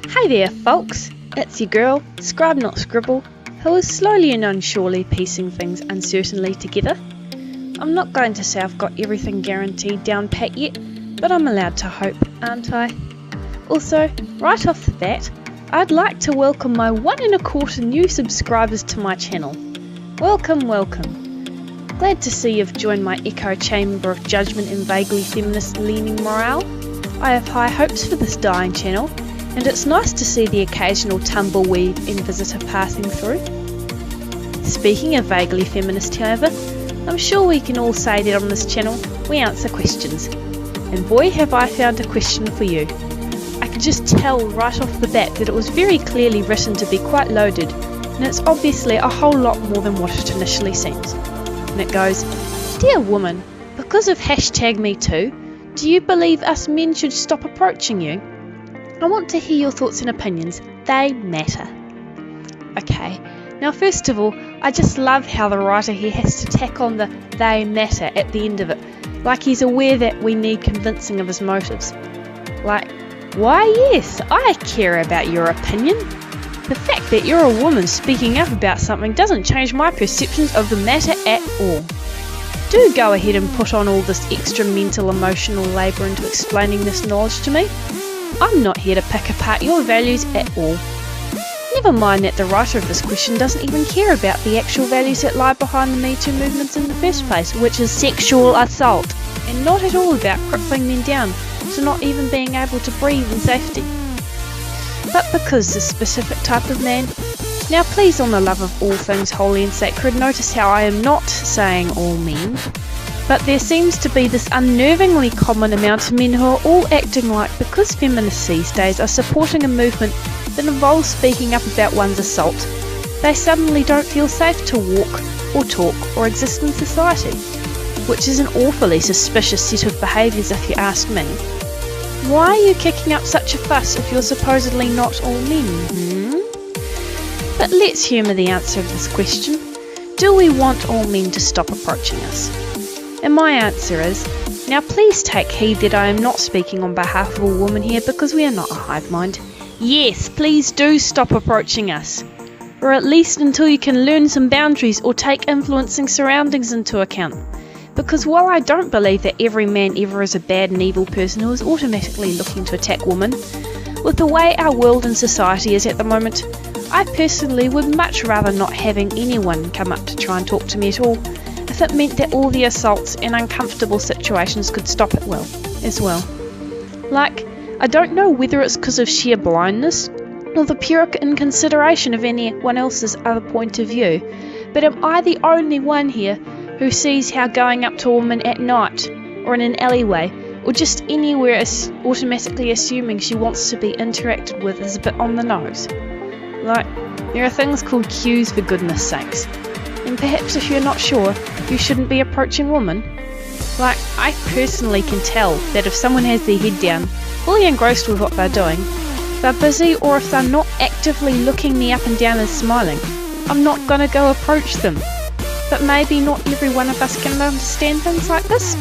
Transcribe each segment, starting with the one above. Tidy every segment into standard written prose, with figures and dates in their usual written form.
Hey there folks, it's your girl, Scribe Not Scribble, who is slowly and unsurely piecing things uncertainly together. I'm not going to say I've got everything guaranteed down pat yet, but I'm allowed to hope, aren't I? Also, right off the bat, I'd like to welcome my 1.25 new subscribers to my channel. Welcome. Glad to see you've joined my echo chamber of judgment and vaguely feminist leaning morale. I have high hopes for this dying channel, and it's nice to see the occasional tumbleweed and visitor passing through. Speaking of vaguely feminist, however, I'm sure we can all say that on this channel we answer questions. And boy have I found a question for you. I could just tell right off the bat that it was very clearly written to be quite loaded, and it's obviously a whole lot more than what it initially seems. And it goes, "Dear woman, because of #MeToo, do you believe us men should stop approaching you? I want to hear your thoughts and opinions. They matter." Okay, now first of all, I just love how the writer here has to tack on the "they matter" at the end of it, like he's aware that we need convincing of his motives. Like, why yes, I care about your opinion. The fact that you're a woman speaking up about something doesn't change my perceptions of the matter at all. Do go ahead and put on all this extra mental emotional labour into explaining this knowledge to me. I'm not here to pick apart your values at all. Never mind that the writer of this question doesn't even care about the actual values that lie behind the Me Too movements in the first place, which is sexual assault, and not at all about crippling men down to not even being able to breathe in safety. But because this specific type of man, now please on the love of all things holy and sacred, notice how I am not saying all men, but there seems to be this unnervingly common amount of men who are all acting like because feminists these days are supporting a movement that involves speaking up about one's assault, they suddenly don't feel safe to walk or talk or exist in society, which is an awfully suspicious set of behaviours if you ask me. Why are you kicking up such a fuss if you're supposedly not all men? But let's humour the answer of this question. Do we want all men to stop approaching us? And my answer is, now please take heed that I am not speaking on behalf of a woman here because we are not a hive mind. Yes, please do stop approaching us. Or at least until you can learn some boundaries or take influencing surroundings into account. Because while I don't believe that every man ever is a bad and evil person who is automatically looking to attack women, with the way our world and society is at the moment, I personally would much rather not having anyone come up to try and talk to me at all, if it meant that all the assaults and uncomfortable situations could stop at will, as well. Like, I don't know whether it's because of sheer blindness, or the pure inconsideration of anyone else's other point of view, but am I the only one here who sees how going up to a woman at night, or in an alleyway, or just anywhere is automatically assuming she wants to be interacted with is a bit on the nose? Like, there are things called cues for goodness sakes. And perhaps if you're not sure, you shouldn't be approaching women. Like, I personally can tell that if someone has their head down, fully engrossed with what they're doing, they're busy, or if they're not actively looking me up and down and smiling, I'm not gonna go approach them. But maybe not every one of us can understand things like this.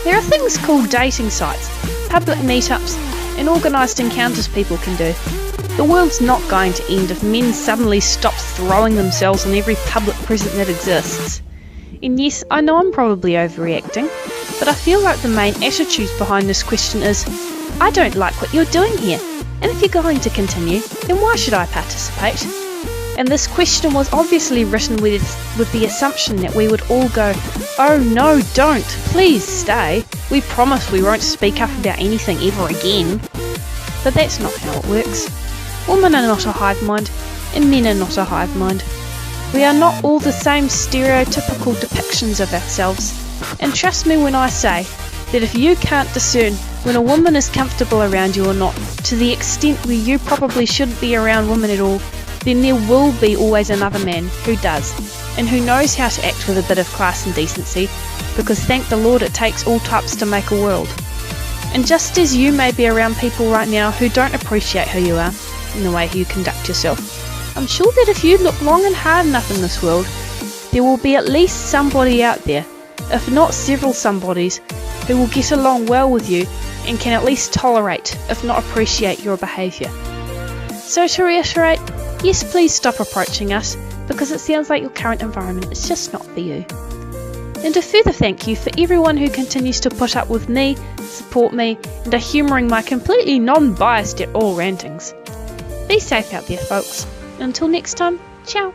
There are things called dating sites, public meetups, and organised encounters people can do. The world's not going to end if men suddenly stop throwing themselves on every public present that exists. And yes, I know I'm probably overreacting, but I feel like the main attitude behind this question is, I don't like what you're doing here, and if you're going to continue, then why should I participate? And this question was obviously written with the assumption that we would all go, "Oh no, don't, please stay, we promise we won't speak up about anything ever again." But that's not how it works. Women are not a hive mind, and men are not a hive mind. We are not all the same stereotypical depictions of ourselves, and trust me when I say that if you can't discern when a woman is comfortable around you or not, to the extent where you probably shouldn't be around women at all, then there will be always another man who does, and who knows how to act with a bit of class and decency, because thank the Lord it takes all types to make a world. And just as you may be around people right now who don't appreciate who you are, and the way you conduct yourself, I'm sure that if you look long and hard enough in this world, there will be at least somebody out there, if not several somebodies, who will get along well with you and can at least tolerate, if not appreciate, your behaviour. So to reiterate, yes, please stop approaching us, because it sounds like your current environment is just not for you. And a further thank you for everyone who continues to put up with me, support me, and are humouring my completely non-biased at all rantings. Be safe out there, folks. Until next time, ciao!